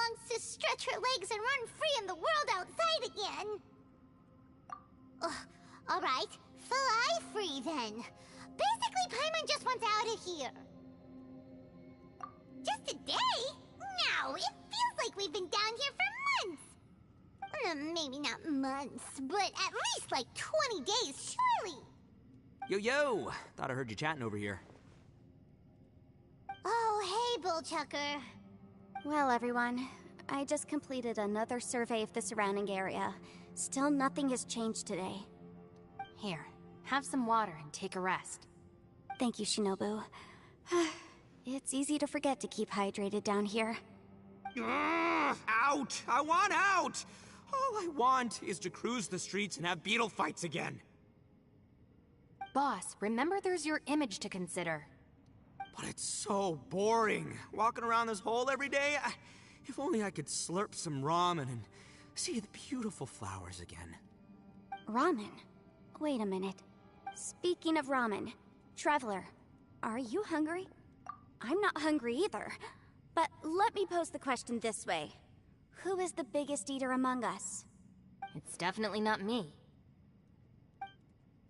longs to stretch her legs and run free in the world outside again. Alright, fly free then. Basically, Paimon just wants out of here. Just a day? No, it feels like we've been down here for months. Maybe not months, but at least like 20 days, surely. Yo! Thought I heard you chatting over here. Oh, hey, Bullchucker. Well, everyone, I just completed another survey of the surrounding area. Still nothing has changed today. Here, have some water and take a rest. Thank you, Shinobu. It's easy to forget to keep hydrated down here. Out! I want out! All I want is to cruise the streets and have beetle fights again. Boss, remember there's your image to consider. But it's so boring, walking around this hole every day. If only I could slurp some ramen and see the beautiful flowers again. Ramen? Wait a minute. Speaking of ramen, Traveler, are you hungry? I'm not hungry either. But let me pose the question this way. Who is the biggest eater among us? It's definitely not me.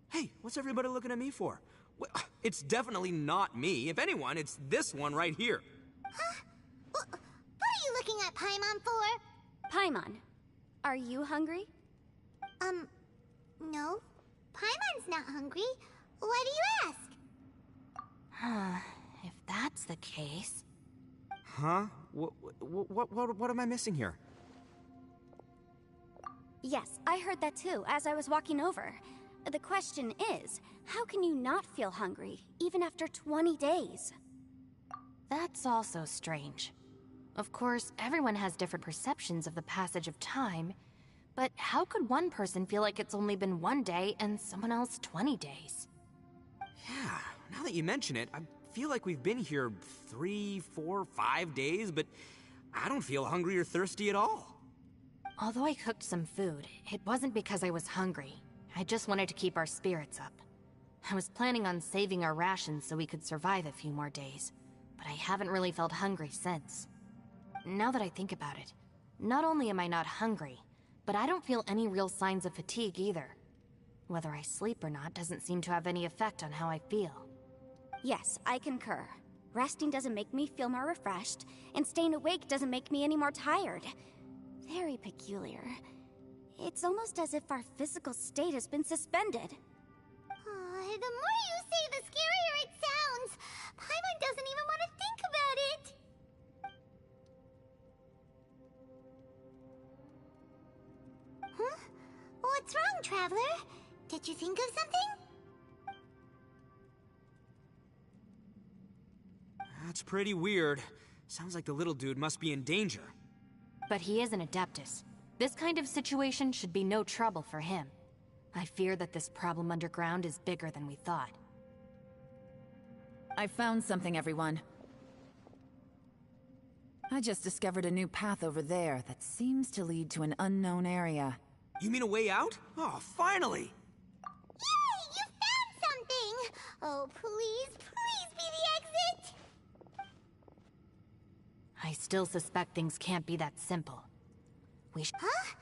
Hey, what's everybody looking at me for? Well, it's definitely not me. If anyone, it's this one right here. Huh? What are you looking at Paimon for? Paimon, are you hungry? No. Paimon's not hungry. Why do you ask? If that's the case... Huh? What am I missing here? Yes, I heard that too, as I was walking over. The question is, how can you not feel hungry, even after 20 days? That's also strange. Of course, everyone has different perceptions of the passage of time, but how could one person feel like it's only been 1 day and someone else 20 days? Yeah, now that you mention it, I feel like we've been here 3, 4, 5 days, but I don't feel hungry or thirsty at all. Although I cooked some food, it wasn't because I was hungry. I just wanted to keep our spirits up. I was planning on saving our rations so we could survive a few more days, but I haven't really felt hungry since. Now that I think about it, not only am I not hungry, but I don't feel any real signs of fatigue either. Whether I sleep or not doesn't seem to have any effect on how I feel. Yes, I concur. Resting doesn't make me feel more refreshed, and staying awake doesn't make me any more tired. Very peculiar. It's almost as if our physical state has been suspended. The more you say, the scarier it sounds. Paimon doesn't even want to think about it. Huh? What's wrong, Traveler? Did you think of something? That's pretty weird. Sounds like the little dude must be in danger. But he is an Adeptus. This kind of situation should be no trouble for him. I fear that this problem underground is bigger than we thought. I found something, everyone. I just discovered a new path over there that seems to lead to an unknown area. You mean a way out? Oh, finally! Yay! You found something! Oh, please, please be the exit! I still suspect things can't be that simple. Huh?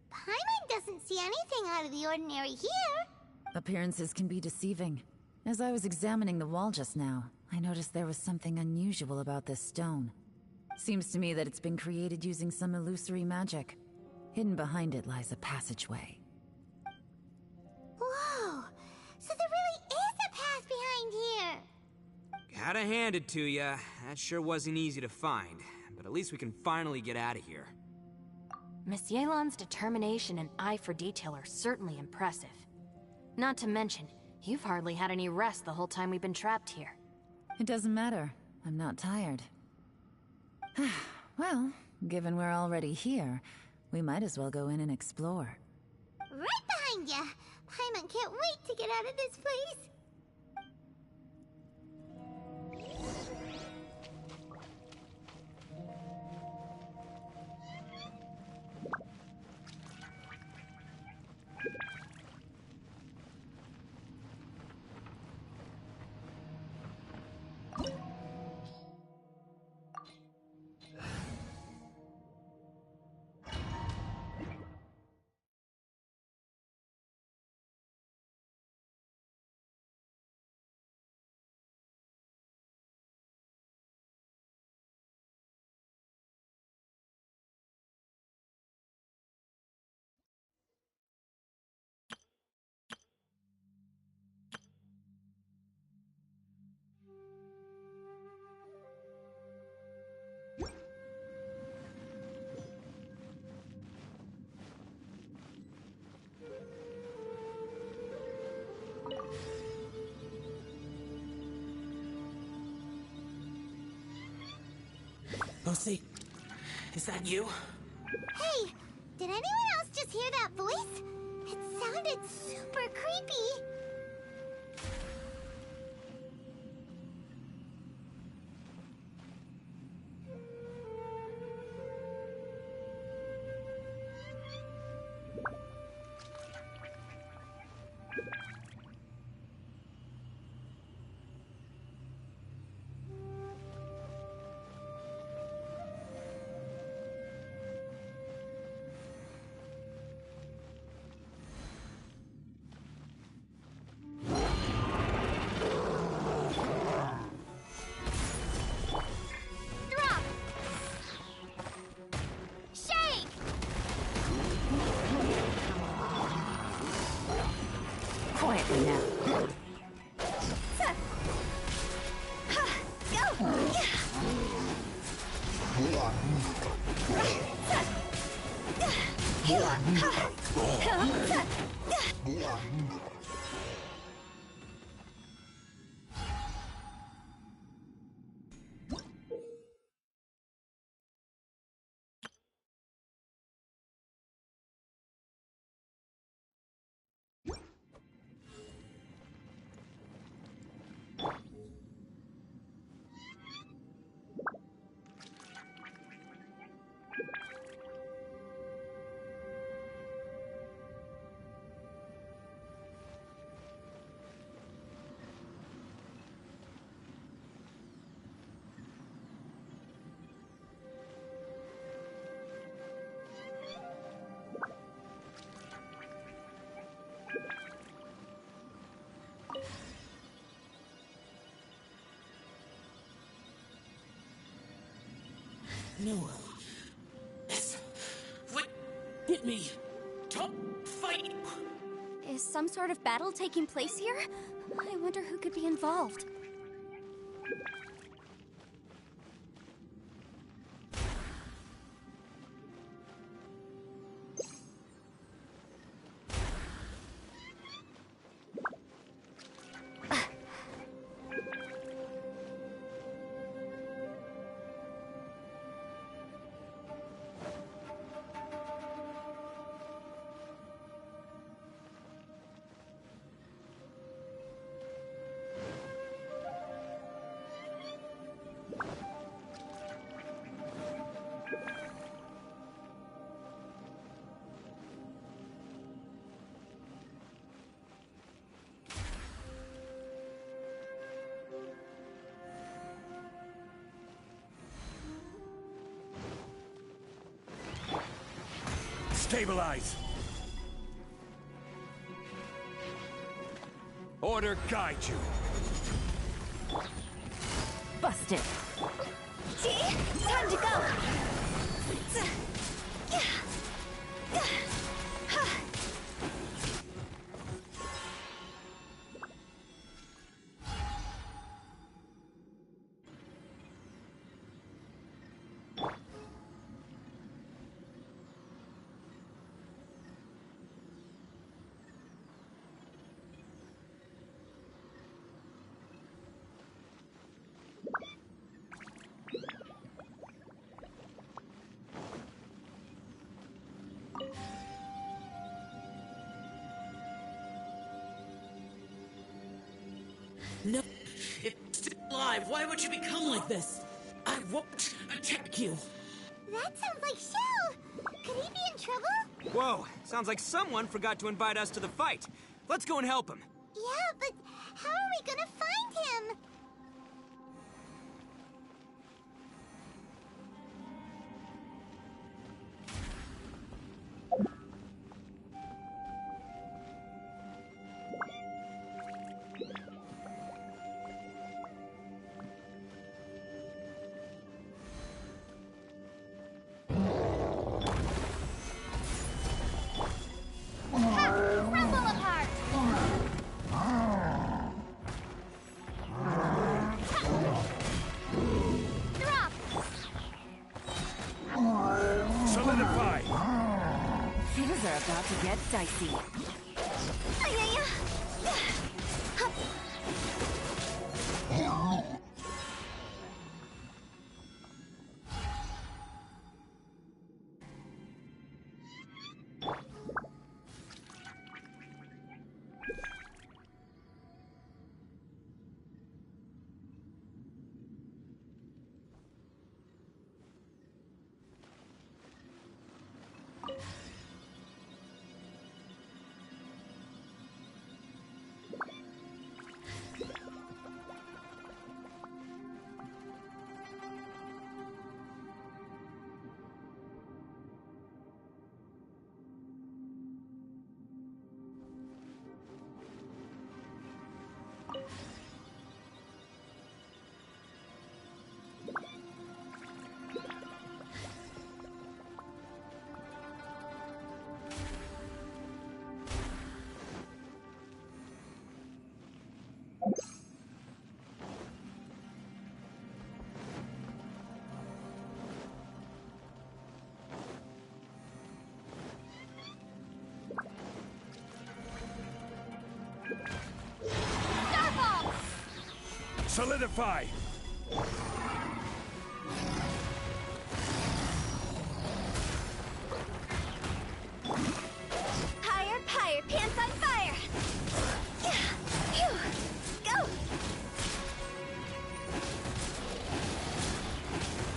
Paimon doesn't see anything out of the ordinary here. Appearances can be deceiving. As I was examining the wall just now, I noticed there was something unusual about this stone. Seems to me that it's been created using some illusory magic. Hidden behind it lies a passageway. Whoa! So there really is a path behind here! Gotta hand it to ya. That sure wasn't easy to find. But at least we can finally get out of here. Miss Yelan's determination and eye for detail are certainly impressive. Not to mention, you've hardly had any rest the whole time we've been trapped here. It doesn't matter. I'm not tired. Well, given we're already here, we might as well go in and explore. Right behind ya! Paimon can't wait to get out of this place! Lucy, is that you? Hey, did anyone else just hear that voice? It sounded super creepy. Drop! Shake! Quietly now. No. Yes. What? Hit me. Don't fight. Is some sort of battle taking place here? I wonder who could be involved. Stabilize! Order guide you! Busted! Time to go! No. It's still alive. Why would you become like this? I won't attack you. That sounds like Shell! Could he be in trouble? Whoa, sounds like someone forgot to invite us to the fight. Let's go and help him. Yeah, but how are we gonna find him? Crumble apart! Drop! Solidify! Things are about to get dicey. Solidify! Higher, higher, pants on fire! Phew. Go!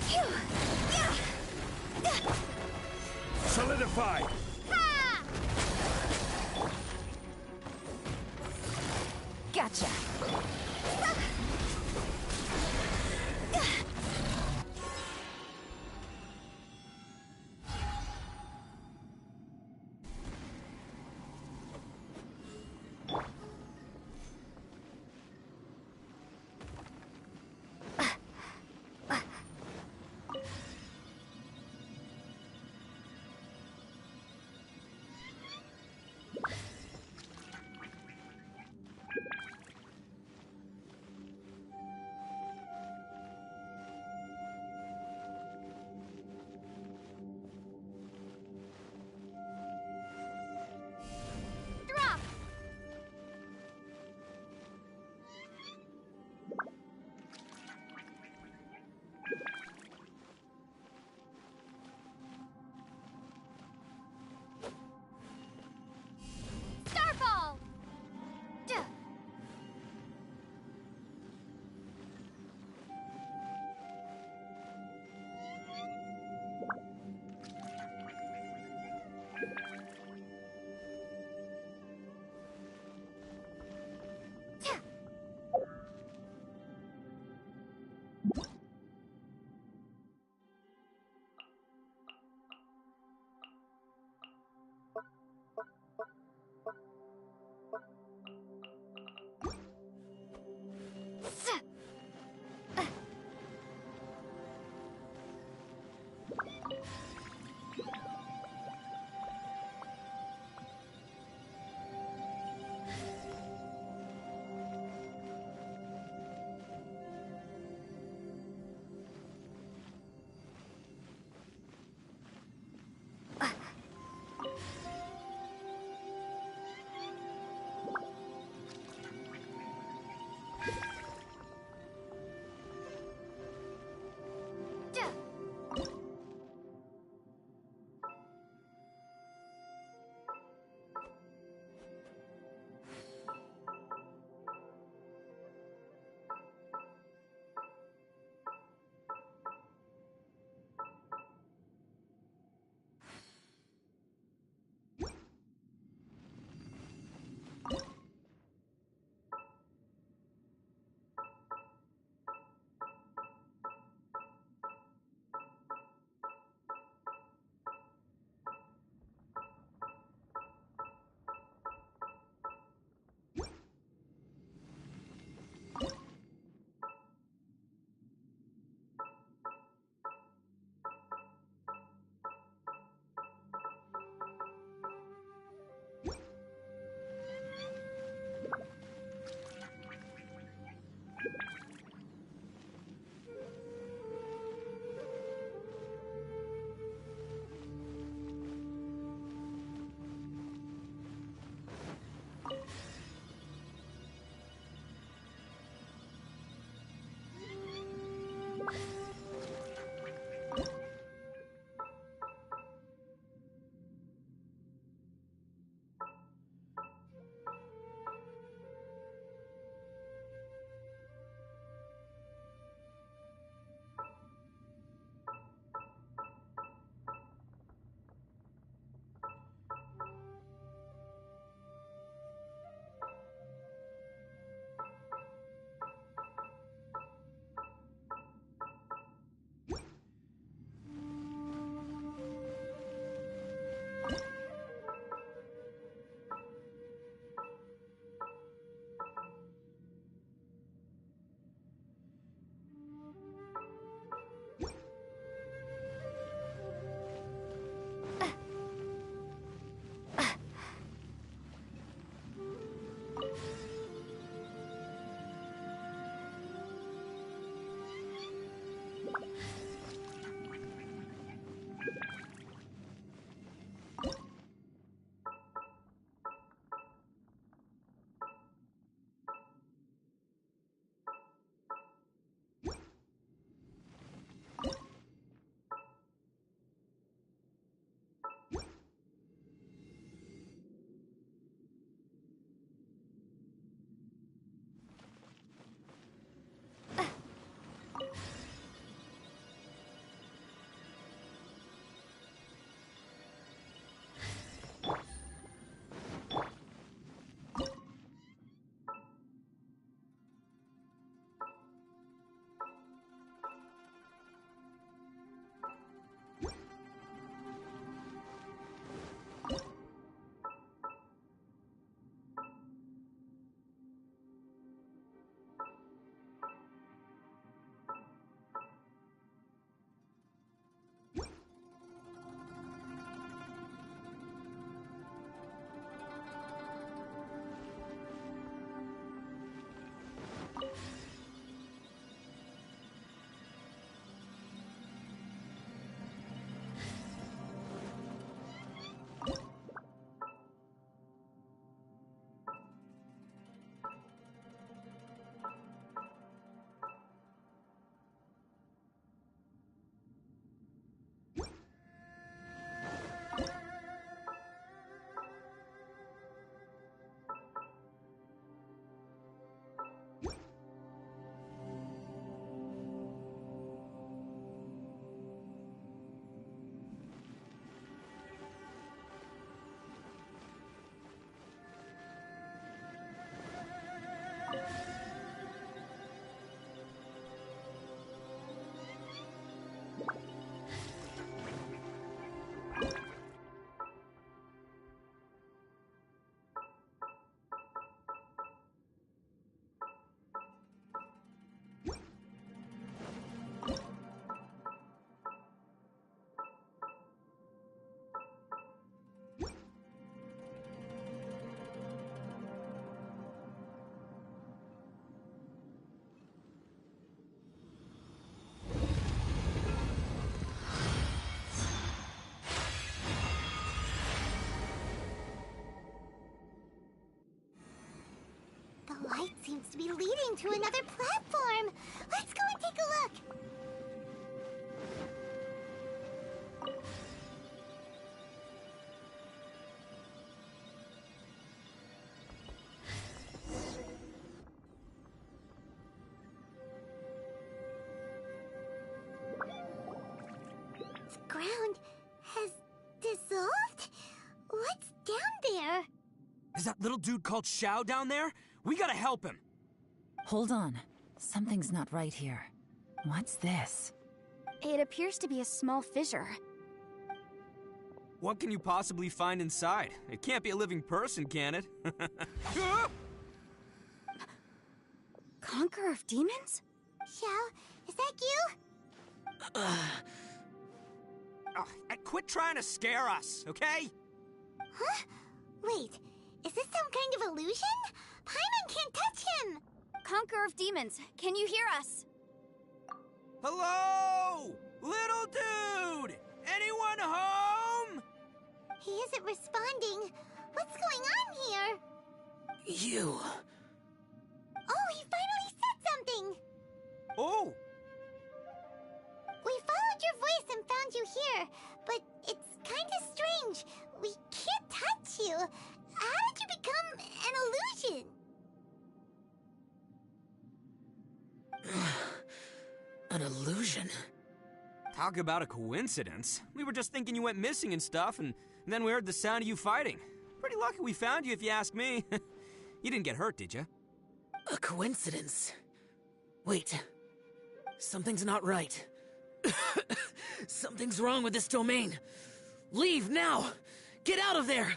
Phew. Yeah. Solidify! Ha! Gotcha! Drop! Starfall! Duh. light seems to be leading to another platform. Let's go and take a look. The ground has dissolved? What's down there? Is that little dude called Xiao down there? We gotta help him. Hold on. Something's not right here. What's this? It appears to be a small fissure. What can you possibly find inside? It can't be a living person, can it? Conqueror of demons? Xiao, is that you? Quit trying to scare us, okay? Huh? Wait, is this some kind of illusion? Paimon can't touch him! Conqueror of demons, can you hear us? Hello? Little dude! Anyone home? He isn't responding. What's going on here? You. Oh, he finally said something! Oh! We followed your voice and found you here, but it's kind of strange. We can't touch you. How did you become an illusion? An illusion? Talk about a coincidence. We were just thinking you went missing and stuff, and then we heard the sound of you fighting. Pretty lucky we found you, if you ask me. You didn't get hurt, did you? A coincidence? Wait. Something's not right. Something's wrong with this domain. Leave now! Get out of there!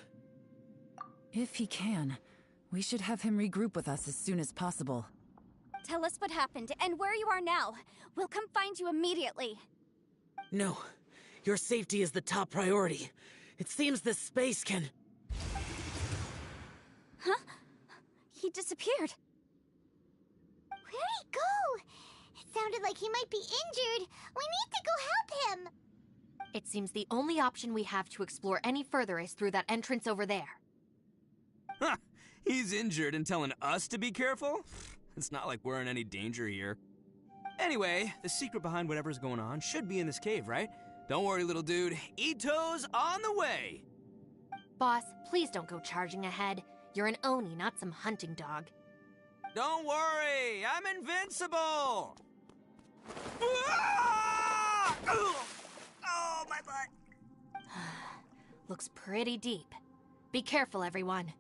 If he can, we should have him regroup with us as soon as possible. Tell us what happened and where you are now. We'll come find you immediately. No. Your safety is the top priority. It seems this space can... Huh? He disappeared. Where'd he go? It sounded like he might be injured. We need to go help him. It seems the only option we have to explore any further is through that entrance over there. Huh, he's injured and telling us to be careful? It's not like we're in any danger here. Anyway, the secret behind whatever's going on should be in this cave, right? Don't worry, little dude. Ito's on the way! Boss, please don't go charging ahead. You're an Oni, not some hunting dog. Don't worry, I'm invincible! Ah! Oh, my butt! Looks pretty deep. Be careful, everyone.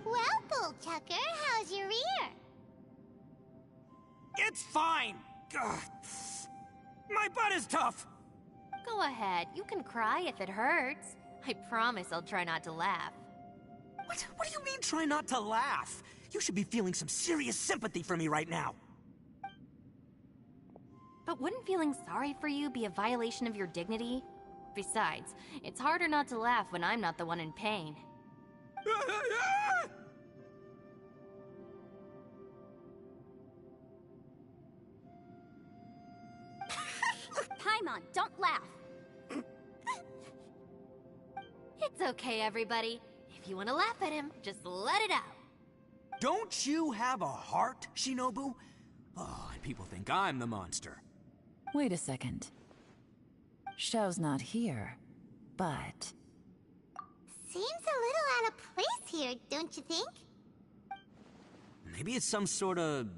Well, Bullchucker, how's your ear? It's fine! Ugh. My butt is tough! Go ahead, you can cry if it hurts. I promise I'll try not to laugh. What do you mean, try not to laugh? You should be feeling some serious sympathy for me right now. But wouldn't feeling sorry for you be a violation of your dignity? Besides, it's harder not to laugh when I'm not the one in pain. Paimon, don't laugh. It's okay, everybody. If you want to laugh at him, just let it out. Don't you have a heart, Shinobu? Oh, and people think I'm the monster. Wait a second. Xiao's not here, but... Seems a little out of place here, don't you think? Maybe it's some sort of,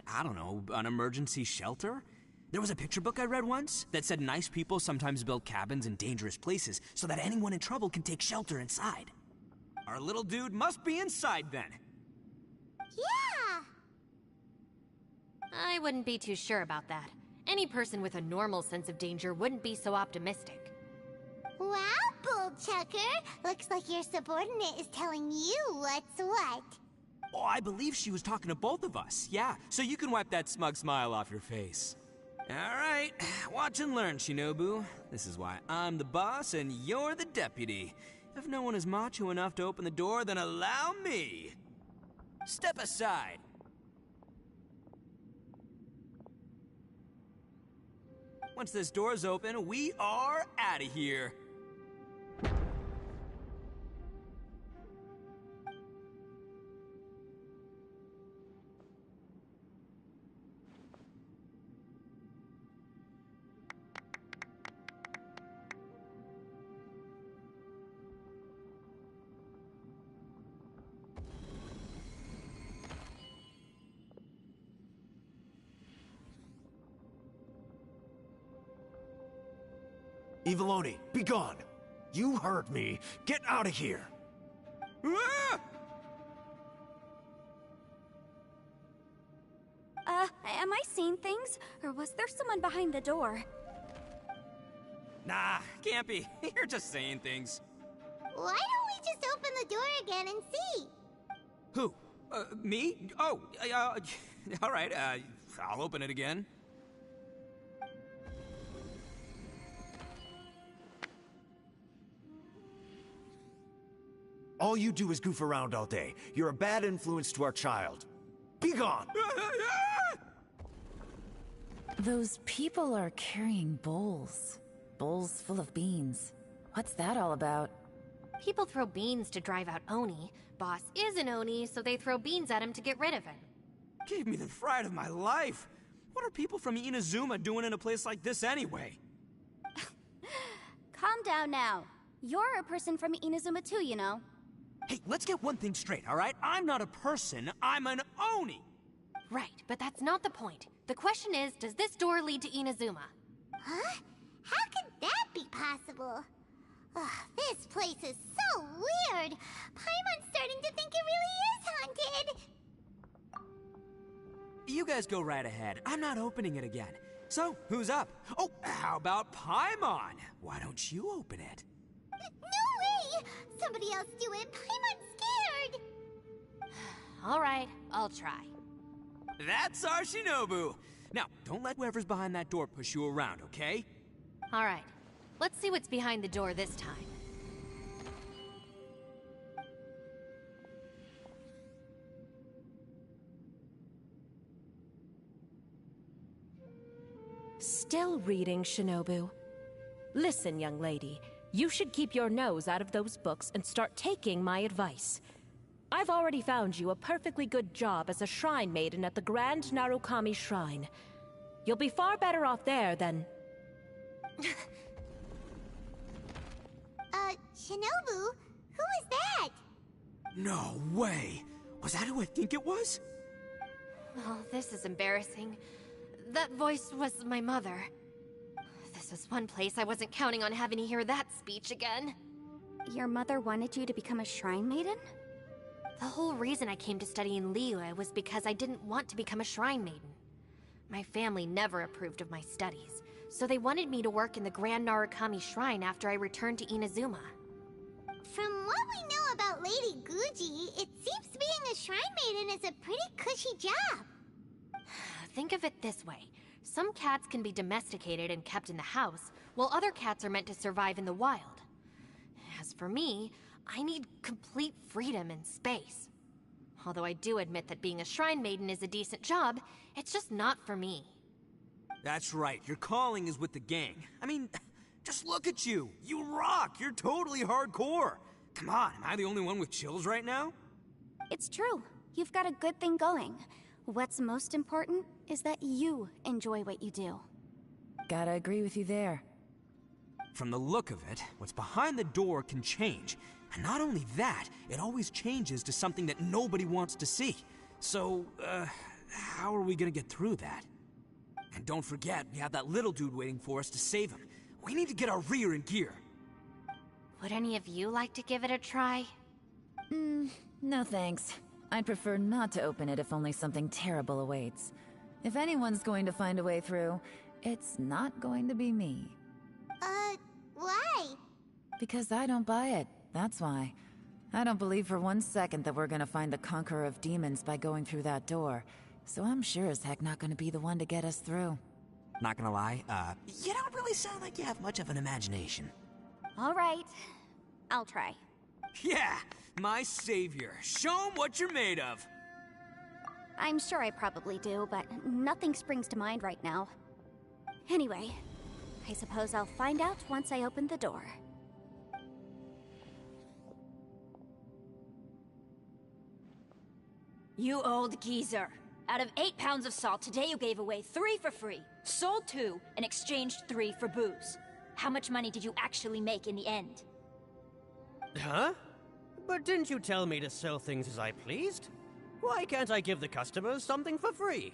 I don't know, an emergency shelter? There was a picture book I read once that said nice people sometimes build cabins in dangerous places so that anyone in trouble can take shelter inside. Our little dude must be inside then. Yeah! I wouldn't be too sure about that. Any person with a normal sense of danger wouldn't be so optimistic. Wow, Bullchucker! Looks like your subordinate is telling you what's what. Oh, I believe she was talking to both of us. Yeah, so you can wipe that smug smile off your face. All right, watch and learn, Shinobu. This is why I'm the boss and you're the deputy. If no one is macho enough to open the door, then allow me. Step aside. Once this door's open, we are out of here. Eviloni, be gone! You heard me. Get out of here! Ah! Am I seeing things? Or was there someone behind the door? Nah, can't be. You're just saying things. Why don't we just open the door again and see? Who? Me? Oh, all right, I'll open it again. All you do is goof around all day. You're a bad influence to our child. Be gone! Those people are carrying bowls. Bowls full of beans. What's that all about? People throw beans to drive out Oni. Boss is an Oni, so they throw beans at him to get rid of him. Gave me the fright of my life. What are people from Inazuma doing in a place like this anyway? Calm down now. You're a person from Inazuma too, you know. Hey, let's get one thing straight, all right? I'm not a person, I'm an Oni! Right, but that's not the point. The question is, does this door lead to Inazuma? Huh? How could that be possible? Ugh, this place is so weird. Paimon's starting to think it really is haunted. You guys go right ahead. I'm not opening it again. So, who's up? Oh, how about Paimon? Why don't you open it? No way! Somebody else do it. Paimon's scared. All right, I'll try. That's our Shinobu! Now, don't let whoever's behind that door push you around, okay? All right, let's see what's behind the door this time. Still reading, Shinobu. Listen, young lady. You should keep your nose out of those books and start taking my advice. I've already found you a perfectly good job as a shrine maiden at the Grand Narukami Shrine. You'll be far better off there than... Shinobu? Who is that? No way! Was that who I think it was? Oh, this is embarrassing. That voice was my mother. This was one place I wasn't counting on having to hear that speech again. Your mother wanted you to become a shrine maiden? The whole reason I came to study in Liyue was because I didn't want to become a shrine maiden. My family never approved of my studies, so they wanted me to work in the Grand Narukami Shrine after I returned to Inazuma. From what we know about Lady Guji, it seems being a shrine maiden is a pretty cushy job. Think of it this way. Some cats can be domesticated and kept in the house, while other cats are meant to survive in the wild. As for me, I need complete freedom and space. Although I do admit that being a shrine maiden is a decent job, it's just not for me. That's right, your calling is with the gang. I mean, just look at you. You rock, you're totally hardcore. Come on, am I the only one with chills right now? It's true. You've got a good thing going. What's most important is that you enjoy what you do. Gotta agree with you there. From the look of it, what's behind the door can change. And not only that, it always changes to something that nobody wants to see. So, how are we gonna get through that? And don't forget, we have that little dude waiting for us to save him. We need to get our rear in gear. Would any of you like to give it a try? No thanks. I'd prefer not to open it if only something terrible awaits. If anyone's going to find a way through, it's not going to be me. Why? Because I don't buy it, that's why. I don't believe for 1 second that we're gonna find the Conqueror of Demons by going through that door. So I'm sure as heck not gonna be the one to get us through. Not gonna lie, you don't really sound like you have much of an imagination. All right, I'll try. Yeah, my savior. Show 'em what you're made of. I'm sure I probably do, but nothing springs to mind right now. Anyway, I suppose I'll find out once I open the door. You old geezer. Out of 8 pounds of salt, today you gave away 3 for free, sold 2, and exchanged 3 for booze. How much money did you actually make in the end? Huh? But didn't you tell me to sell things as I pleased? Why can't I give the customers something for free?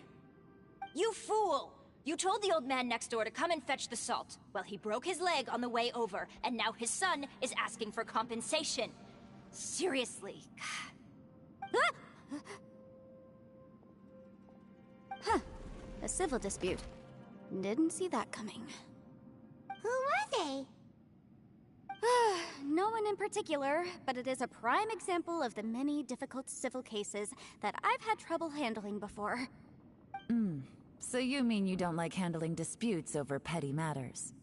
You fool! You told the old man next door to come and fetch the salt. Well, he broke his leg on the way over, and now his son is asking for compensation. Seriously. Huh. A civil dispute. Didn't see that coming. Who were they? No one in particular, but it is a prime example of the many difficult civil cases that I've had trouble handling before. So you mean you don't like handling disputes over petty matters?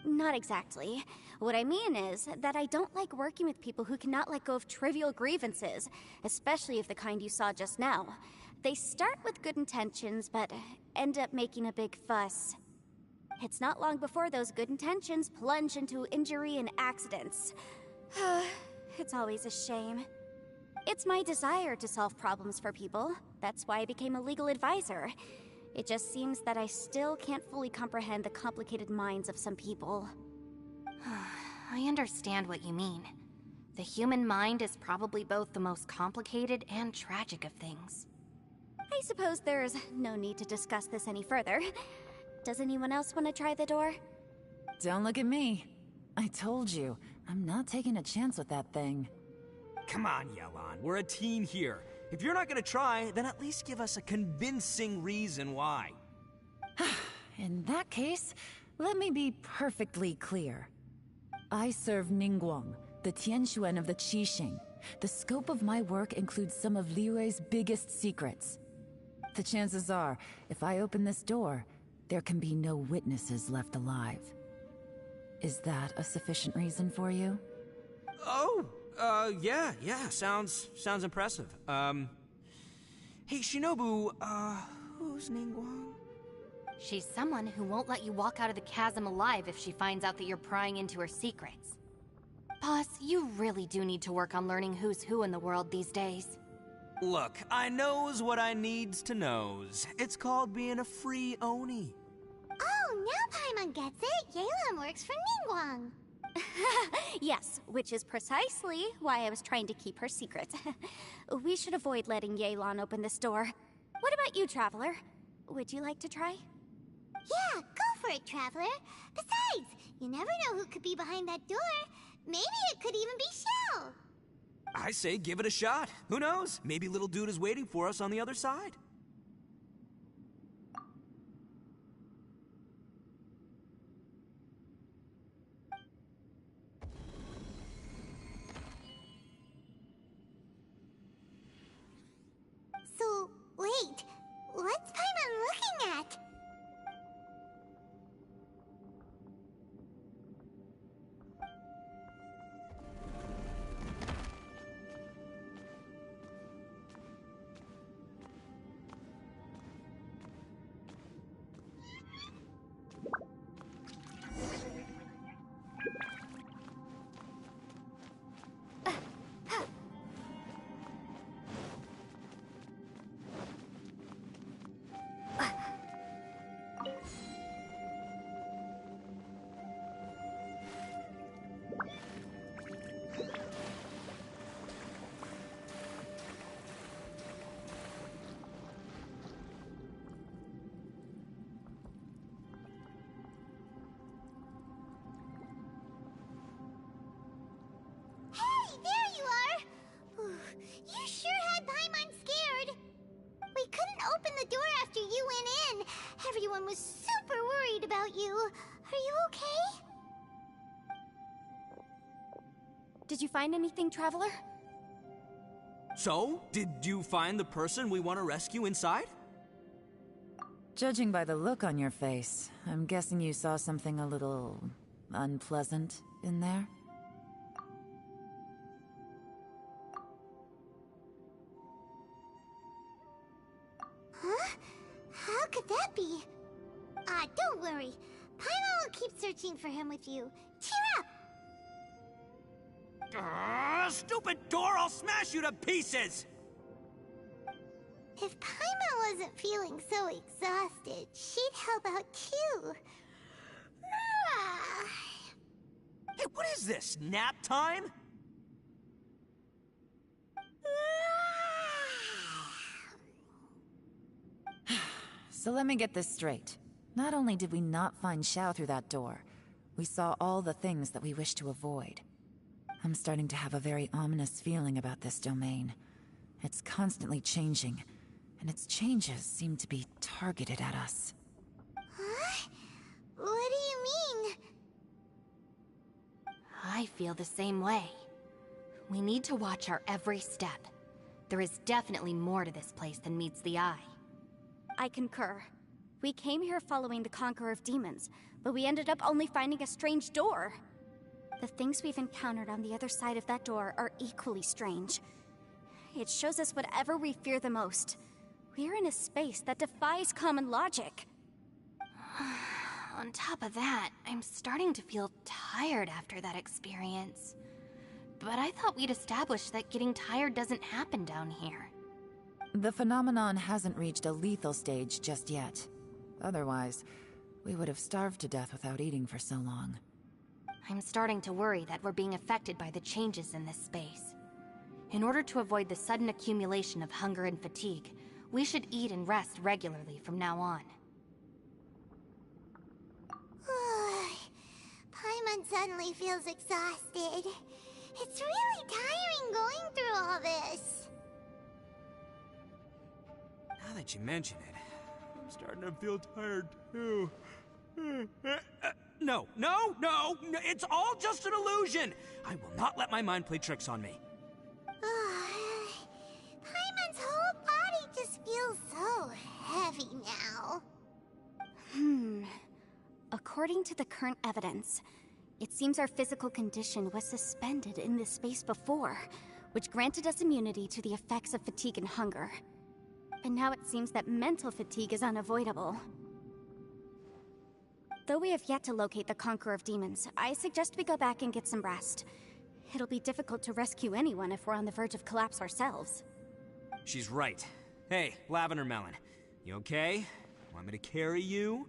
Not exactly. What I mean is that I don't like working with people who cannot let go of trivial grievances, especially of the kind you saw just now. They start with good intentions, but end up making a big fuss. It's not long before those good intentions plunge into injury and accidents. It's always a shame. It's my desire to solve problems for people. That's why I became a legal advisor. It just seems that I still can't fully comprehend the complicated minds of some people. I understand what you mean. The human mind is probably both the most complicated and tragic of things. I suppose there's no need to discuss this any further. Does anyone else want to try the door? Don't look at me. I told you, I'm not taking a chance with that thing. Come on, Yelan. We're a team here. If you're not gonna try, then at least give us a convincing reason why. In that case, let me be perfectly clear. I serve Ningguang, the Tianquan of the Qixing. The scope of my work includes some of Liyue's biggest secrets. The chances are, if I open this door, there can be no witnesses left alive. Is that a sufficient reason for you? Oh, yeah, sounds impressive. Hey, Shinobu, who's Ningguang? She's someone who won't let you walk out of the chasm alive if she finds out that you're prying into her secrets. Boss, you really do need to work on learning who's who in the world these days. Look, I knows what I needs to knows. It's called being a free Oni. Oh, now Paimon gets it. Yelan works for Ningguang. Yes, which is precisely why I was trying to keep her secret. We should avoid letting Yelan open this door. What about you, Traveler? Would you like to try? Yeah, go for it, Traveler. Besides, you never know who could be behind that door. Maybe it could even be Shell. I say give it a shot. Who knows? Maybe little dude is waiting for us on the other side. So, wait. What's Paimon looking at? Hey, there you are! You sure had Paimon scared. We couldn't open the door after you went in. Everyone was super worried about you. Are you okay? Did you find anything, Traveler? So, did you find the person we want to rescue inside? Judging by the look on your face, I'm guessing you saw something a little unpleasant in there? Huh? How could that be? Don't worry. Paimon will keep searching for him with you. Cheer up! Stupid door! I'll smash you to pieces! If Paimon wasn't feeling so exhausted, she'd help out too. Hey, what is this? Nap time? So let me get this straight. Not only did we not find Xiao through that door, we saw all the things that we wish to avoid. I'm starting to have a very ominous feeling about this domain. It's constantly changing, and its changes seem to be targeted at us. Huh? What do you mean? I feel the same way. We need to watch our every step. There is definitely more to this place than meets the eye. I concur. We came here following the Conqueror of Demons, but we ended up only finding a strange door. The things we've encountered on the other side of that door are equally strange. It shows us whatever we fear the most. We're in a space that defies common logic. On top of that, I'm starting to feel tired after that experience. But I thought we'd established that getting tired doesn't happen down here. The phenomenon hasn't reached a lethal stage just yet. Otherwise, we would have starved to death without eating for so long. I'm starting to worry that we're being affected by the changes in this space. In order to avoid the sudden accumulation of hunger and fatigue, we should eat and rest regularly from now on. Paimon suddenly feels exhausted. It's really tiring going through all this. Now that you mention it, I'm starting to feel tired too. No, it's all just an illusion! I will not let my mind play tricks on me. Paimon's whole body just feels so heavy now. According to the current evidence, it seems our physical condition was suspended in this space before, which granted us immunity to the effects of fatigue and hunger. And now it seems that mental fatigue is unavoidable. Though we have yet to locate the Conqueror of Demons, I suggest we go back and get some rest. It'll be difficult to rescue anyone if we're on the verge of collapse ourselves. She's right. Hey, Lavender Melon, you okay? Want me to carry you?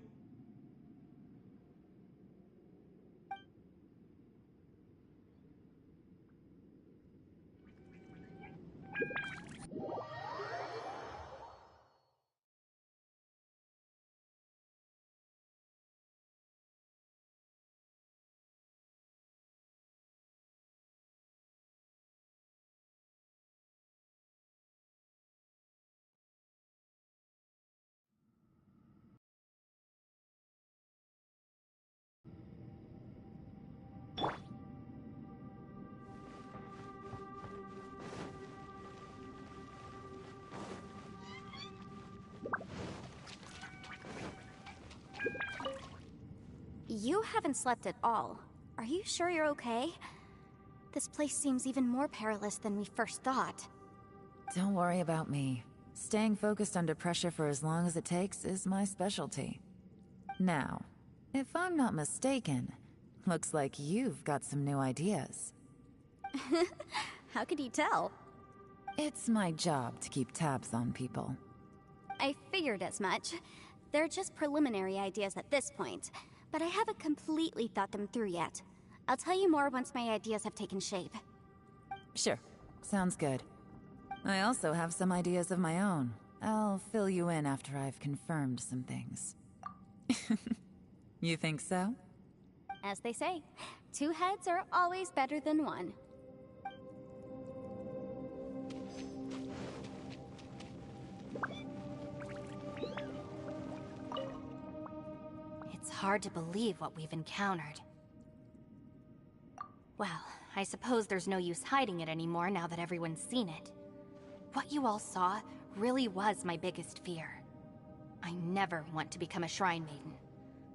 You haven't slept at all. Are you sure you're okay? This place seems even more perilous than we first thought. Don't worry about me. Staying focused under pressure for as long as it takes is my specialty. Now, if I'm not mistaken, looks like you've got some new ideas. How could you tell? It's my job to keep tabs on people. I figured as much. They're just preliminary ideas at this point, but I haven't completely thought them through yet. I'll tell you more once my ideas have taken shape. Sure, sounds good. I also have some ideas of my own. I'll fill you in after I've confirmed some things. You think so? As they say, 2 heads are always better than 1. It's hard to believe what we've encountered. Well, I suppose there's no use hiding it anymore now that everyone's seen it. What you all saw really was my biggest fear. I never want to become a Shrine Maiden.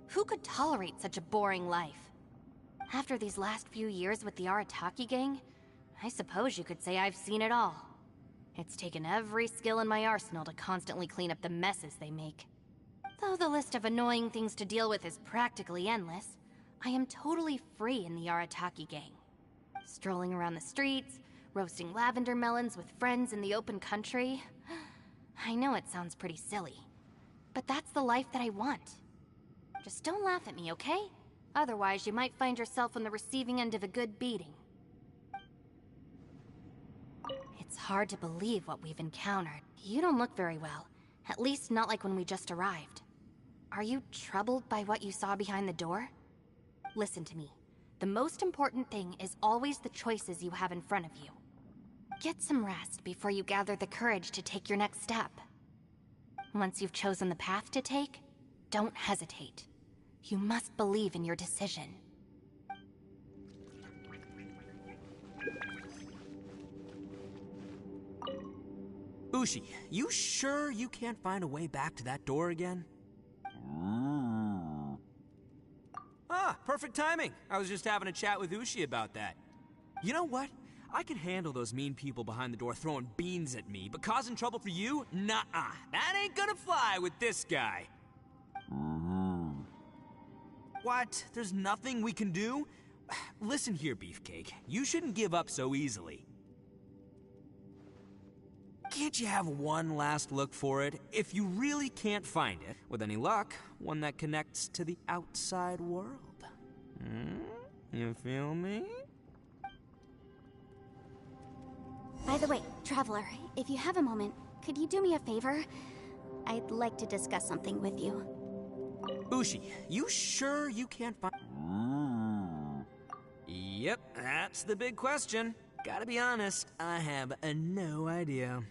Who could tolerate such a boring life? After these last few years with the Arataki gang, I suppose you could say I've seen it all. It's taken every skill in my arsenal to constantly clean up the messes they make. Though the list of annoying things to deal with is practically endless, I am totally free in the Arataki gang. Strolling around the streets, roasting lavender melons with friends in the open country. I know it sounds pretty silly, but that's the life that I want. Just don't laugh at me, okay? Otherwise, you might find yourself on the receiving end of a good beating. It's hard to believe what we've encountered. You don't look very well. At least not like when we just arrived. Are you troubled by what you saw behind the door? Listen to me. The most important thing is always the choices you have in front of you. Get some rest before you gather the courage to take your next step. Once you've chosen the path to take, don't hesitate. You must believe in your decision. Ushi, you sure you can't find a way back to that door again? Ah, perfect timing. I was just having a chat with Ushi about that. You know what? I can handle those mean people behind the door throwing beans at me, but causing trouble for you? Nuh-uh. That ain't gonna fly with this guy. What? There's nothing we can do? Listen here, Beefcake. You shouldn't give up so easily. Can't you have one last look for it? If you really can't find it, with any luck, one that connects to the outside world. You feel me? By the way, Traveler, if you have a moment, could you do me a favor? I'd like to discuss something with you. Ushi, you sure you can't find... Yep, that's the big question. Gotta be honest, I have no idea.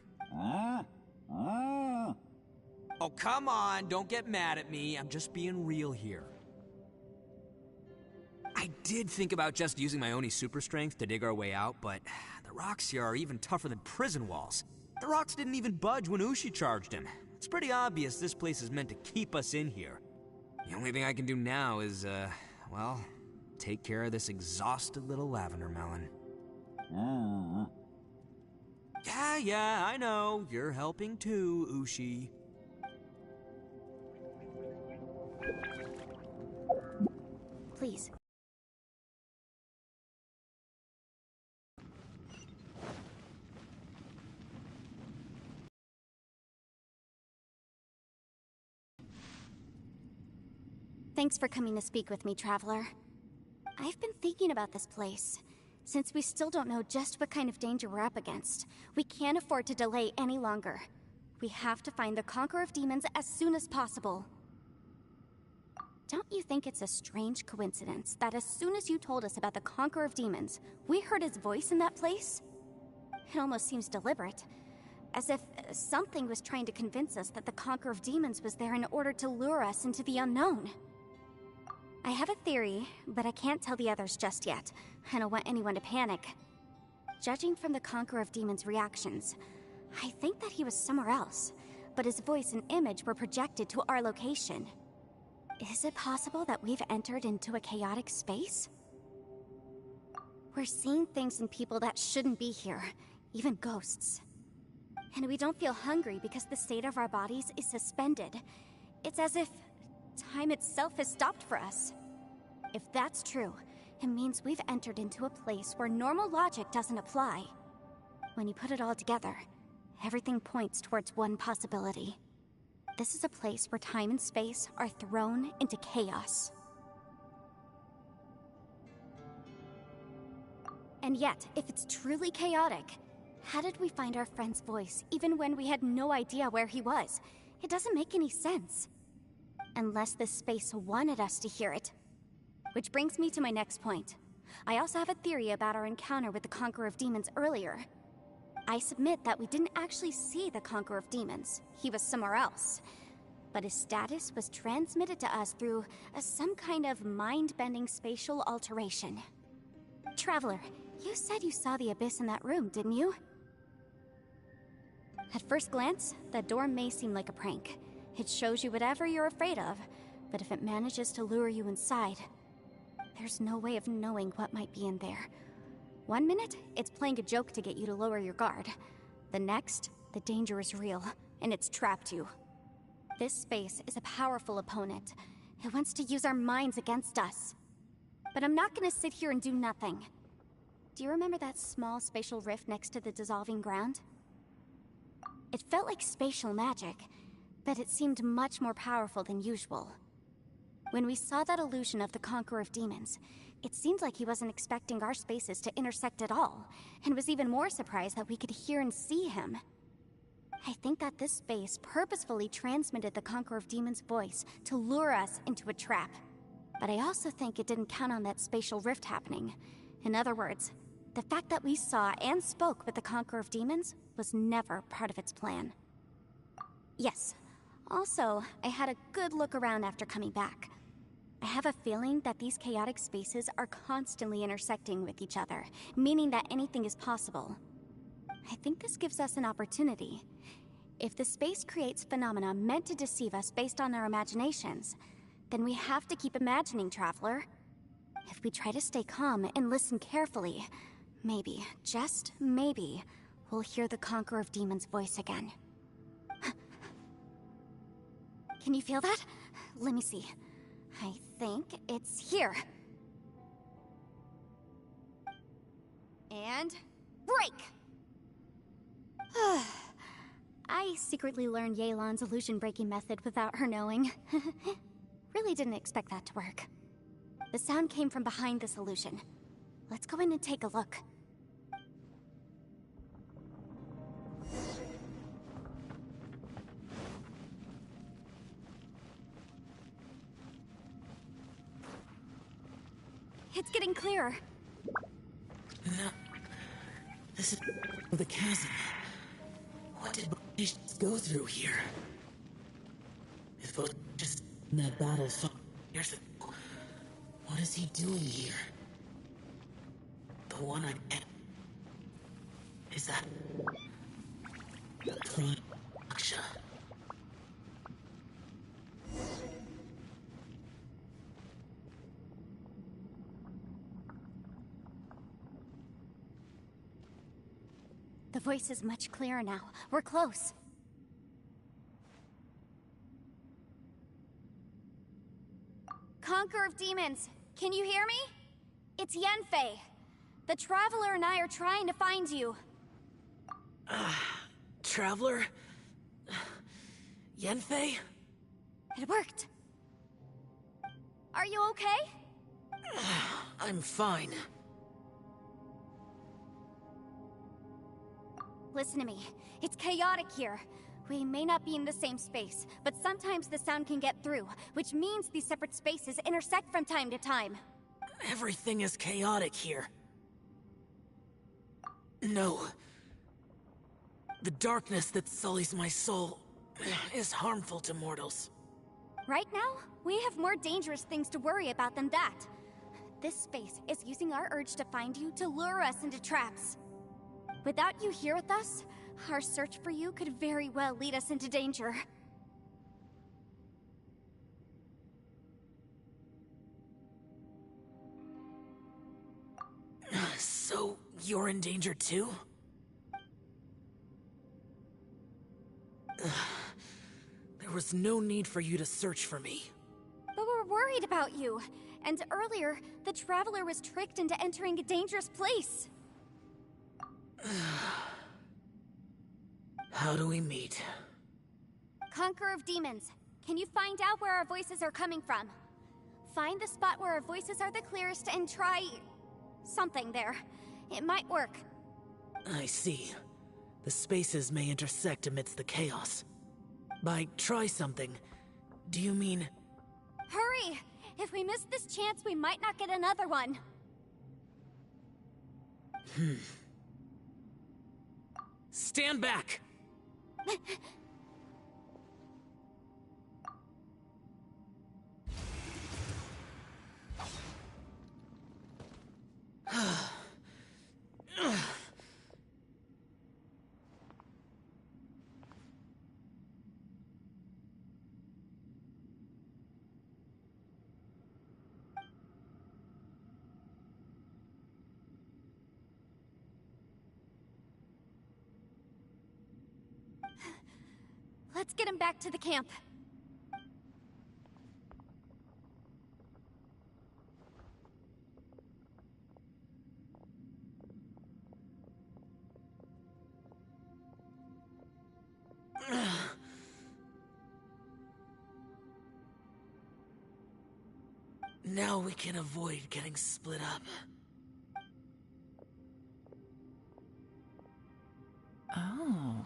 Oh, come on, don't get mad at me. I'm just being real here. I did think about just using my Oni super strength to dig our way out, but the rocks here are even tougher than prison walls. The rocks didn't even budge when Ushi charged him. It's pretty obvious this place is meant to keep us in here. The only thing I can do now is, well, take care of this exhausted little lavender melon. Yeah, I know. You're helping too, Ushi. Please. Thanks for coming to speak with me, Traveler. I've been thinking about this place. Since we still don't know just what kind of danger we're up against, we can't afford to delay any longer. We have to find the Conqueror of Demons as soon as possible. Don't you think it's a strange coincidence that as soon as you told us about the Conqueror of Demons, we heard his voice in that place? It almost seems deliberate. As if something was trying to convince us that the Conqueror of Demons was there in order to lure us into the unknown. I have a theory, but I can't tell the others just yet. I don't want anyone to panic. Judging from the Conqueror of Demons' reactions, I think that he was somewhere else, but his voice and image were projected to our location. Is it possible that we've entered into a chaotic space? We're seeing things in people that shouldn't be here, even ghosts. And we don't feel hungry because the state of our bodies is suspended. It's as if time itself has stopped for us. If that's true, it means we've entered into a place where normal logic doesn't apply. When you put it all together, everything points towards one possibility. This is a place where time and space are thrown into chaos. And yet, if it's truly chaotic, how did we find our friend's voice even when we had no idea where he was? It doesn't make any sense. Unless this space wanted us to hear it. Which brings me to my next point. I also have a theory about our encounter with the Conqueror of Demons earlier. I submit that we didn't actually see the Conqueror of Demons. He was somewhere else. But his status was transmitted to us through some kind of mind-bending spatial alteration. Traveler, You said you saw the abyss in that room, didn't you? At first glance, that door may seem like a prank. It shows you whatever you're afraid of, but if it manages to lure you inside, there's no way of knowing what might be in there. One minute, it's playing a joke to get you to lower your guard. The next, the danger is real, and it's trapped you. This space is a powerful opponent. It wants to use our minds against us. But I'm not gonna sit here and do nothing. Do you remember that small spatial rift next to the dissolving ground? It felt like spatial magic, but it seemed much more powerful than usual. When we saw that illusion of the Conqueror of Demons, it seemed like he wasn't expecting our spaces to intersect at all, and was even more surprised that we could hear and see him. I think that this space purposefully transmitted the Conqueror of Demons' voice to lure us into a trap. But I also think it didn't count on that spatial rift happening. In other words, the fact that we saw and spoke with the Conqueror of Demons was never part of its plan. Yes. Also, I had a good look around after coming back. I have a feeling that these chaotic spaces are constantly intersecting with each other, meaning that anything is possible. I think this gives us an opportunity. If the space creates phenomena meant to deceive us based on our imaginations, then we have to keep imagining, Traveler. If we try to stay calm and listen carefully, maybe, just maybe, we'll hear the Conqueror of Demons' voice again. Can you feel that? Let me see. I think it's here. And break! I secretly learned Yelan's illusion-breaking method without her knowing. Really didn't expect that to work. The sound came from behind this illusion. Let's go in and take a look. It's getting clearer. No. This is the chasm. What did Bosch go through here? If Bosch just in that battle years ago, what is he doing here? The one I met. Is that Aksha? The voice is much clearer now. We're close. Conqueror of Demons, can you hear me? It's Yenfei. The Traveler and I are trying to find you. Traveler? Yenfei? It worked. Are you okay? I'm fine. Listen to me. It's chaotic here. We may not be in the same space, but sometimes the sound can get through, which means these separate spaces intersect from time to time. Everything is chaotic here. No. The darkness that sullies my soul is harmful to mortals. Right now, we have more dangerous things to worry about than that. This space is using our urge to find you to lure us into traps. Without you here with us, our search for you could very well lead us into danger. So, you're in danger too? There was no need for you to search for me. But we're worried about you. And earlier, the Traveler was tricked into entering a dangerous place. How do we meet? Conqueror of Demons, can you find out where our voices are coming from? Find the spot where our voices are the clearest and try... something there. It might work. I see. The spaces may intersect amidst the chaos. By try something, do you mean... Hurry! If we miss this chance, we might not get another one. Stand back! Let's get him back to the camp. Now we can avoid getting split up. Oh.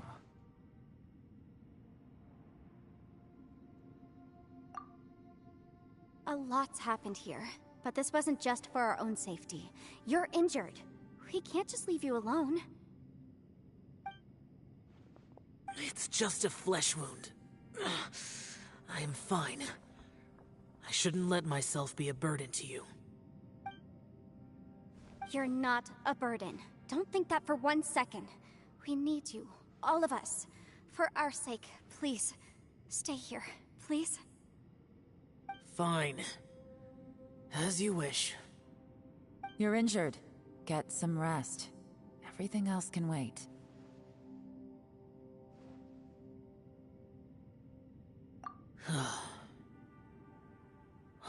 A lot's happened here, but this wasn't just for our own safety. You're injured. We can't just leave you alone. It's just a flesh wound. I am fine. I shouldn't let myself be a burden to you. You're not a burden. Don't think that for 1 second. We need you, all of us. For our sake, please, stay here, please. Fine. As you wish. You're injured. Get some rest. Everything else can wait.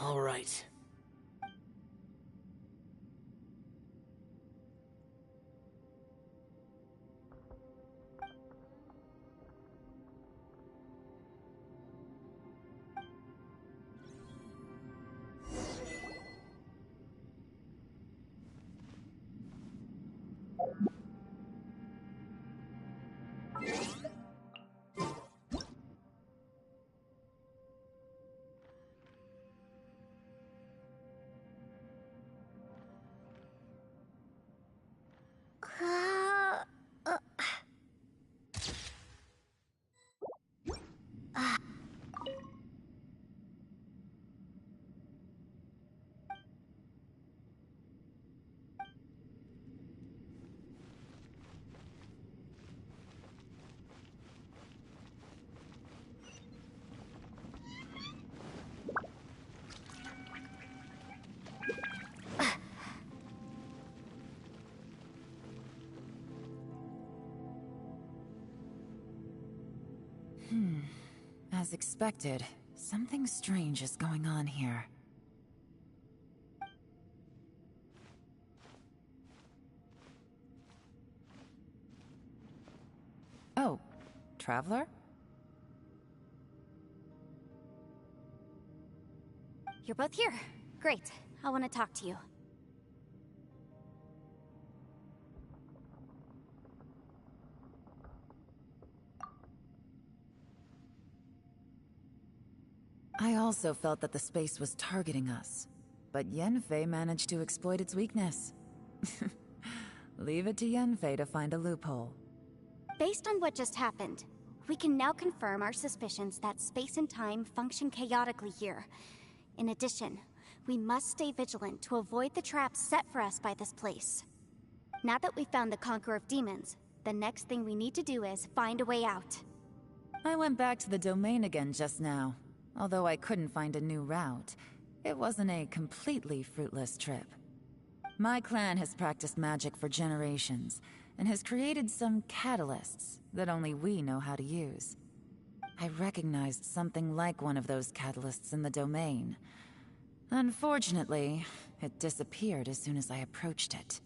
All right. As expected, something strange is going on here. Oh, Traveler? You're both here. Great. I want to talk to you. I also felt that the space was targeting us, but Yenfei managed to exploit its weakness. Leave it to Yenfei to find a loophole. Based on what just happened, we can now confirm our suspicions that space and time function chaotically here. In addition, we must stay vigilant to avoid the traps set for us by this place. Now that we've found the Conqueror of Demons, the next thing we need to do is find a way out. I went back to the domain again just now. Although I couldn't find a new route, it wasn't a completely fruitless trip. My clan has practiced magic for generations, and has created some catalysts that only we know how to use. I recognized something like one of those catalysts in the domain. Unfortunately, it disappeared as soon as I approached it.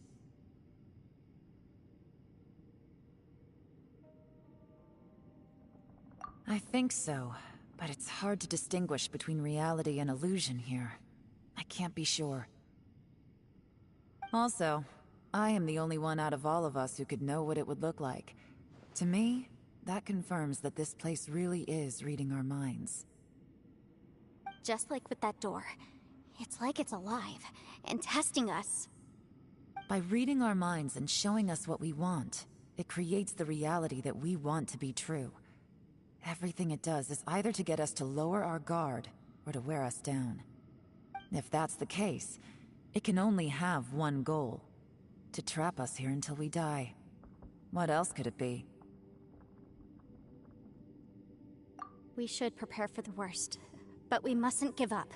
I think so. But it's hard to distinguish between reality and illusion here. I can't be sure. Also, I am the only one out of all of us who could know what it would look like. To me, that confirms that this place really is reading our minds. Just like with that door. It's like it's alive, and testing us. By reading our minds and showing us what we want, it creates the reality that we want to be true. Everything it does is either to get us to lower our guard, or to wear us down. If that's the case, it can only have one goal. To trap us here until we die. What else could it be? We should prepare for the worst, but we mustn't give up.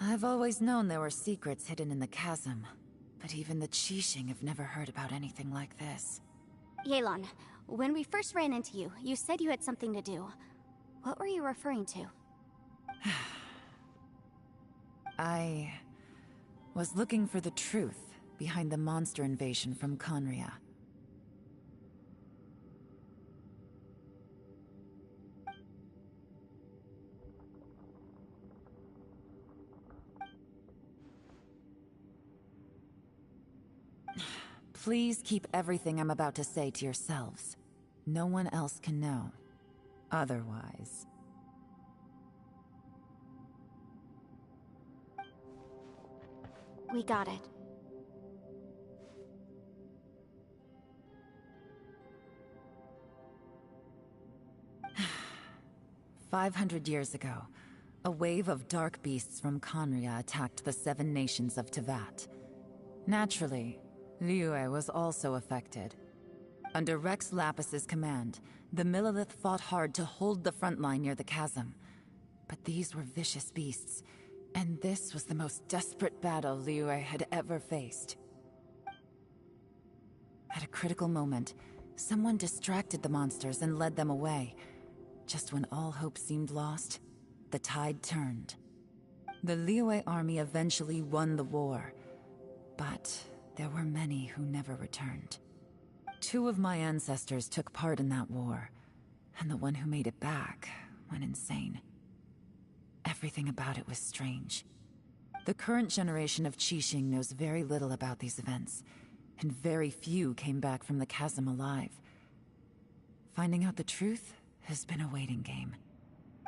I've always known there were secrets hidden in the chasm, but even the Qixing have never heard about anything like this. Yelan, When we first ran into you, you said you had something to do. What were you referring to? I was looking for the truth behind the monster invasion from Conria. Please keep everything I'm about to say to yourselves. No one else can know. Otherwise... We got it. "500 years ago, a wave of dark beasts from Conria attacked the 7 nations of Tevat. Naturally, Liyue was also affected. Under Rex Lapis's command, the Millelith fought hard to hold the front line near the chasm. But these were vicious beasts, and this was the most desperate battle Liyue had ever faced. At a critical moment, someone distracted the monsters and led them away. Just when all hope seemed lost, the tide turned. The Liyue army eventually won the war, but there were many who never returned. 2 of my ancestors took part in that war, and the one who made it back went insane. Everything about it was strange. The current generation of Qixing knows very little about these events, and very few came back from the chasm alive. Finding out the truth has been a waiting game.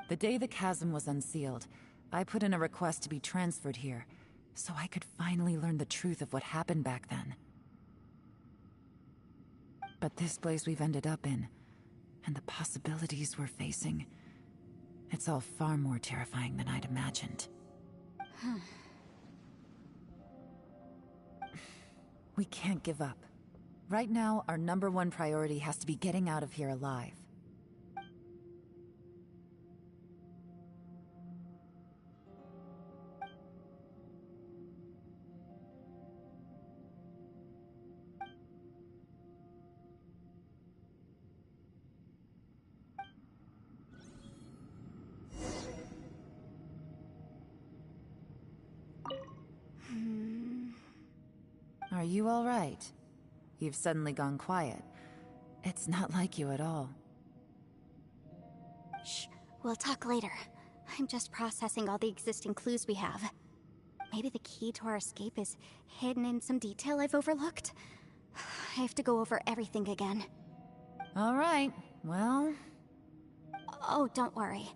The day the chasm was unsealed, I put in a request to be transferred here, so I could finally learn the truth of what happened back then. But this place we've ended up in, and the possibilities we're facing, it's all far more terrifying than I'd imagined. We can't give up. Right now, our #1 priority has to be getting out of here alive. Are you all right? You've suddenly gone quiet. It's not like you at all. Shh, we'll talk later. I'm just processing all the existing clues we have. Maybe the key to our escape is hidden in some detail I've overlooked. I have to go over everything again. All right, well... Oh, don't worry.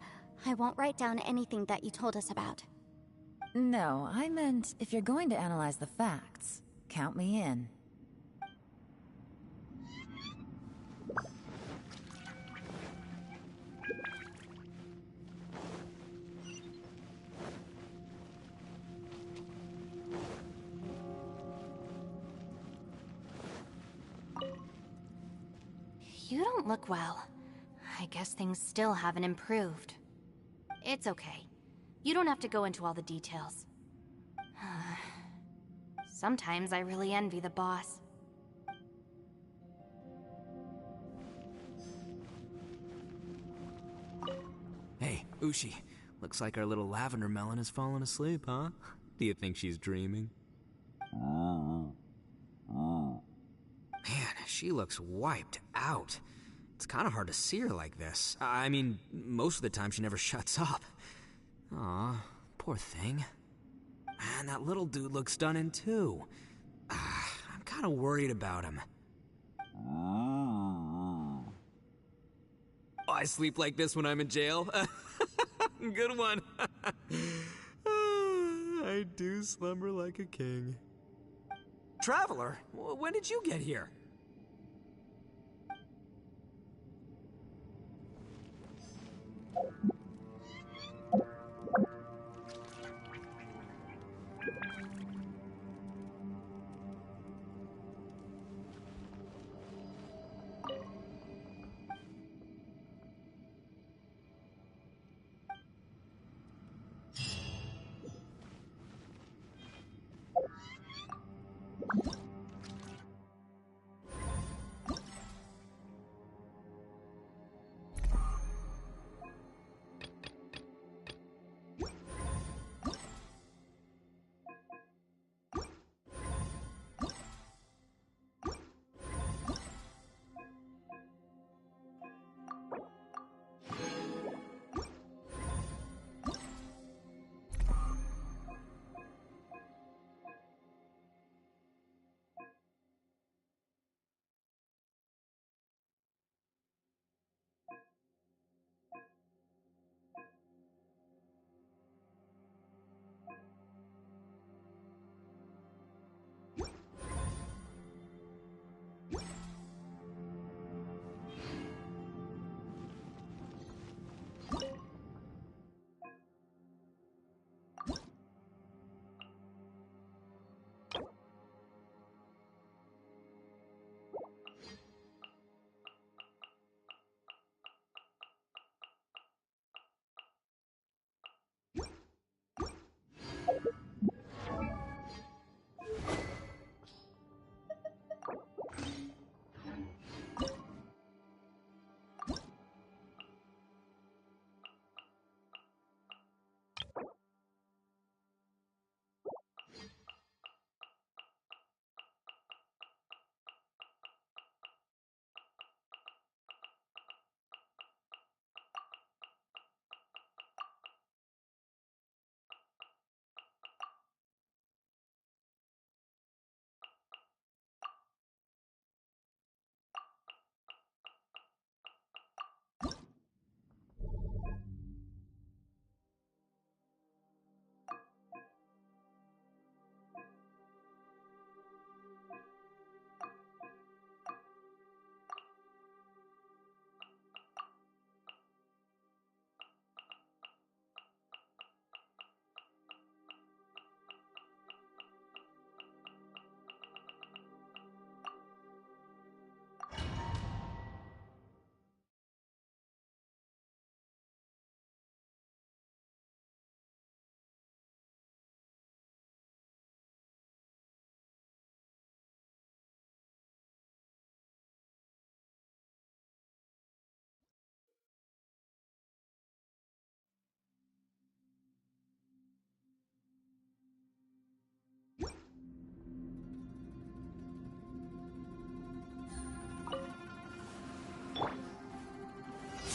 I won't write down anything that you told us about. No, I meant if you're going to analyze the facts, count me in. You don't look well. I guess things still haven't improved. It's okay. You don't have to go into all the details. Sometimes I really envy the boss. Hey, Ushi. Looks like our little lavender melon has fallen asleep, huh? Do you think she's dreaming? Man, she looks wiped out. It's kind of hard to see her like this. I mean, most of the time she never shuts up. Aw, poor thing. Man, that little dude looks done in too. I'm kind of worried about him. Oh, I sleep like this when I'm in jail? Good one. I do slumber like a king. Traveler, when did you get here?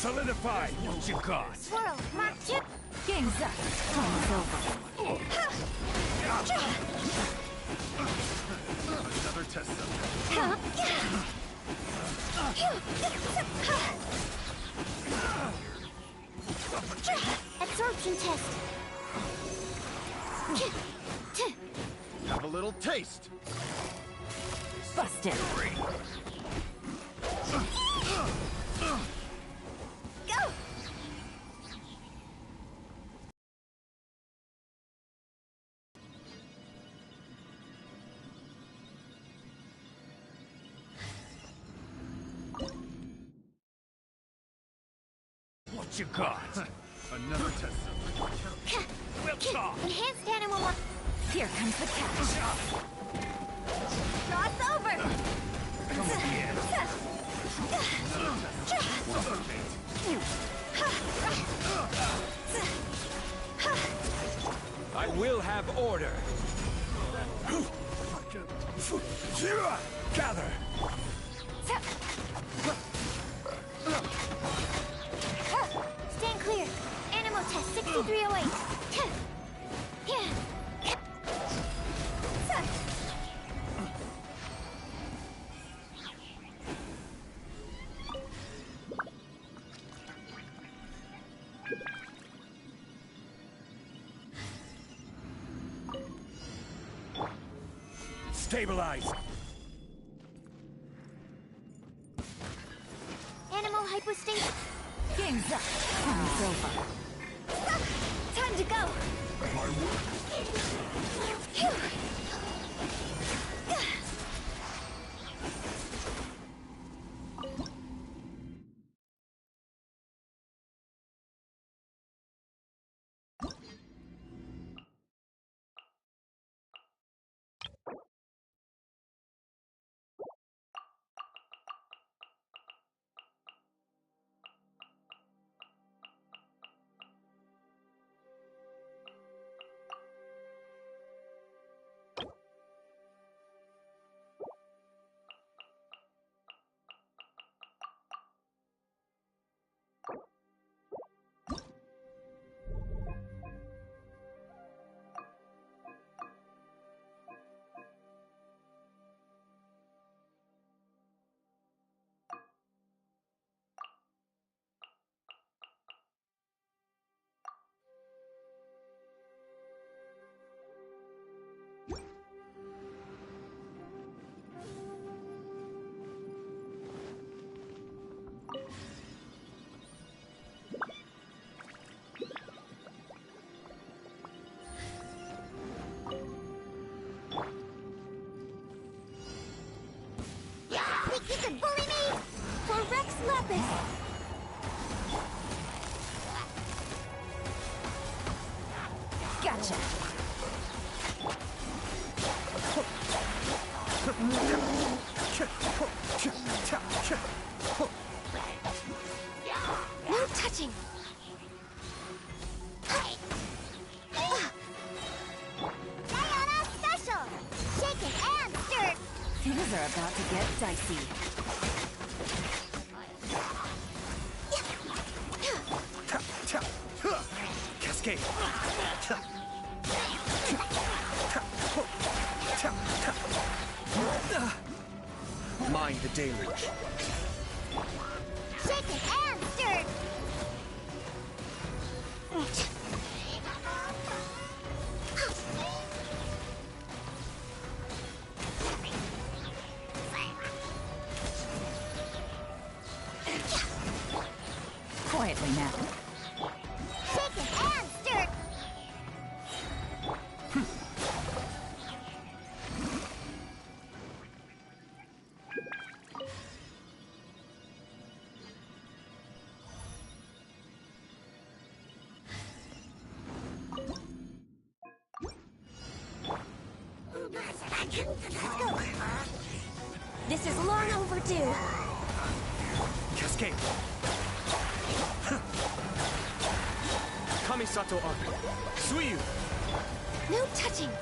Solidify what you got. Swirl, mark chip. Game's up. Time's over. Another test subject. Absorption test. Have a little taste. Busted. Go! What you got? Another test subject. We'll talk. Enhanced animal mark. Here comes the catch. Cross over. Come here. I will have order. Gather. Stand clear. Animal test 6308. Stabilize. Animal hypostate. Game's up. Time's over. Time to go. Think you can bully me? For Rex Lapis! Gotcha. No touching! Diana Special! Shake it and stir! Things are about to get dicey. Cascade. Mind the deluge. Shake it and stir! Quietly now. Shake it and stir! This is long overdue. Cascade. Kamisato Arc. Suiyu. No touching!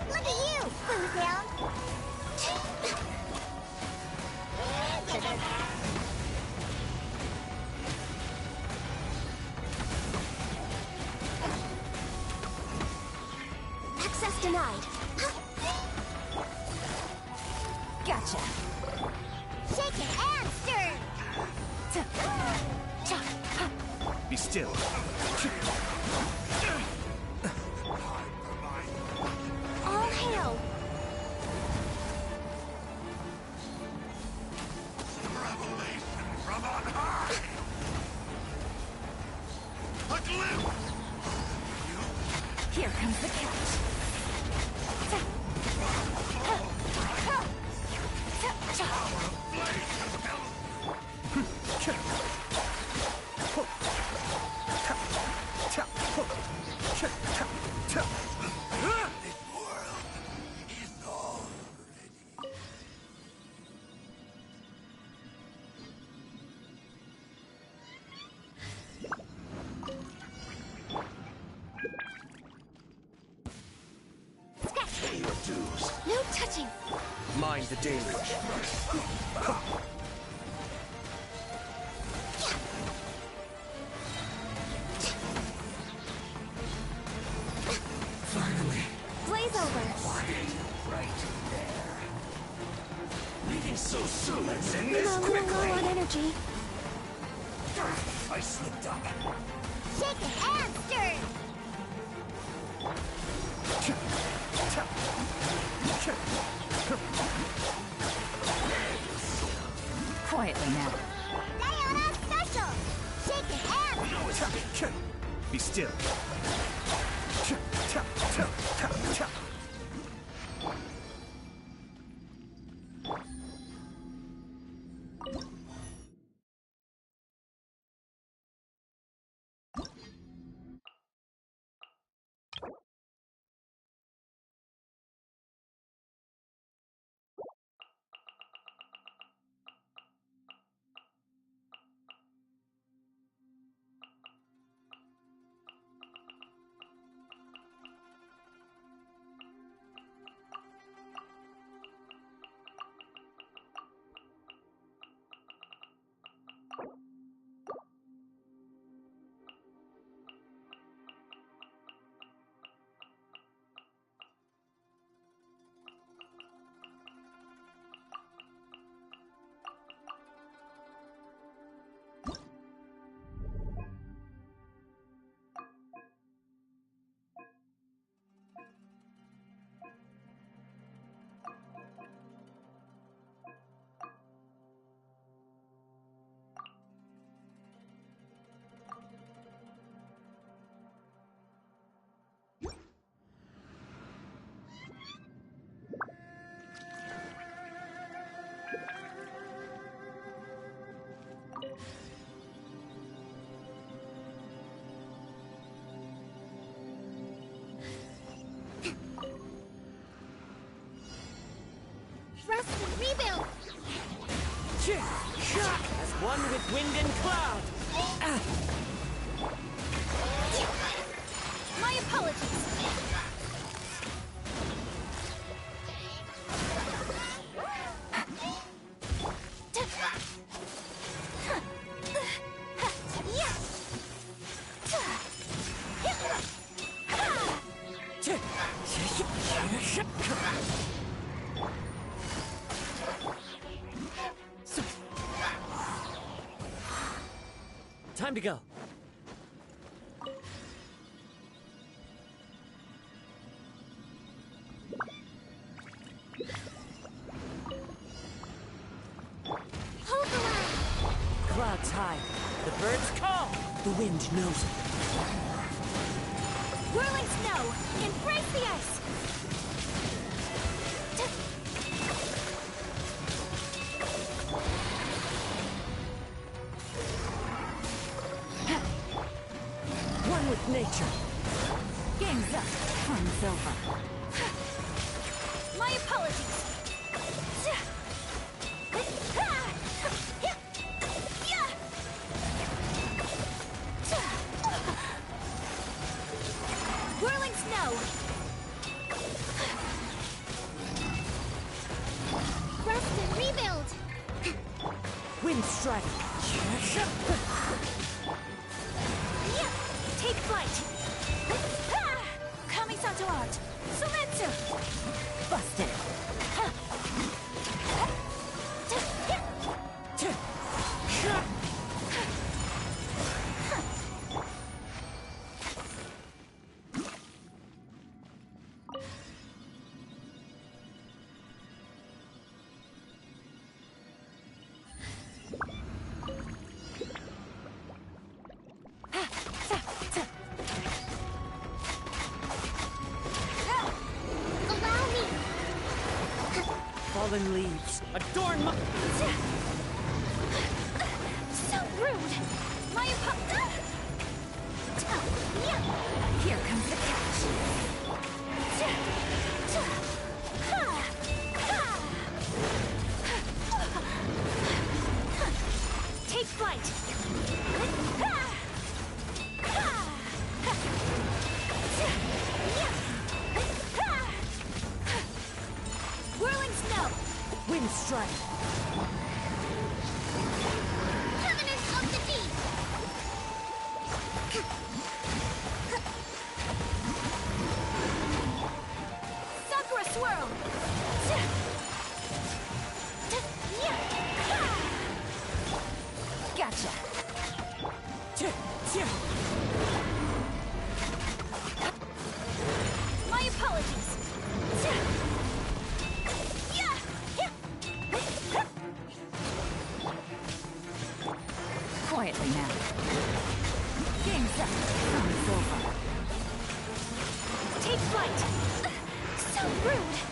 Look at you, Blue Sound! Denied. Gotcha. Shaken and stirred. Be still. All hail. Revelation from on high! A glimpse! Here comes the catch. Pay your dues. No touching. Mind the damage. Finally. Blaze over. Right there. Leaving so soon. Let's end Low, this low, low quickly. on energy. I slipped up. Shaken and stirred. Quietly now. Diana special. Shaken and Be still. Rest and rebuild. As one with wind and cloud. My apologies. Time to go. Hold the line. Clouds high. The birds call. The wind knows it. Whirling snow. Embrace the ice. One with nature. Game's up. Fun's over. My apologies. Whirling snow. Rest and rebuild. Wind strike. Take flight. Kamisato art. Sumetsu! Busted. Allow me! Fallen leaves. Adorn my... So rude! My Here comes the catch. Take flight! Whirling snow! Wind strike. Covenant of the Deep! Sakura swirl! Gotcha. My apologies! Quietly now. Game's up. It's over. Take flight! So rude!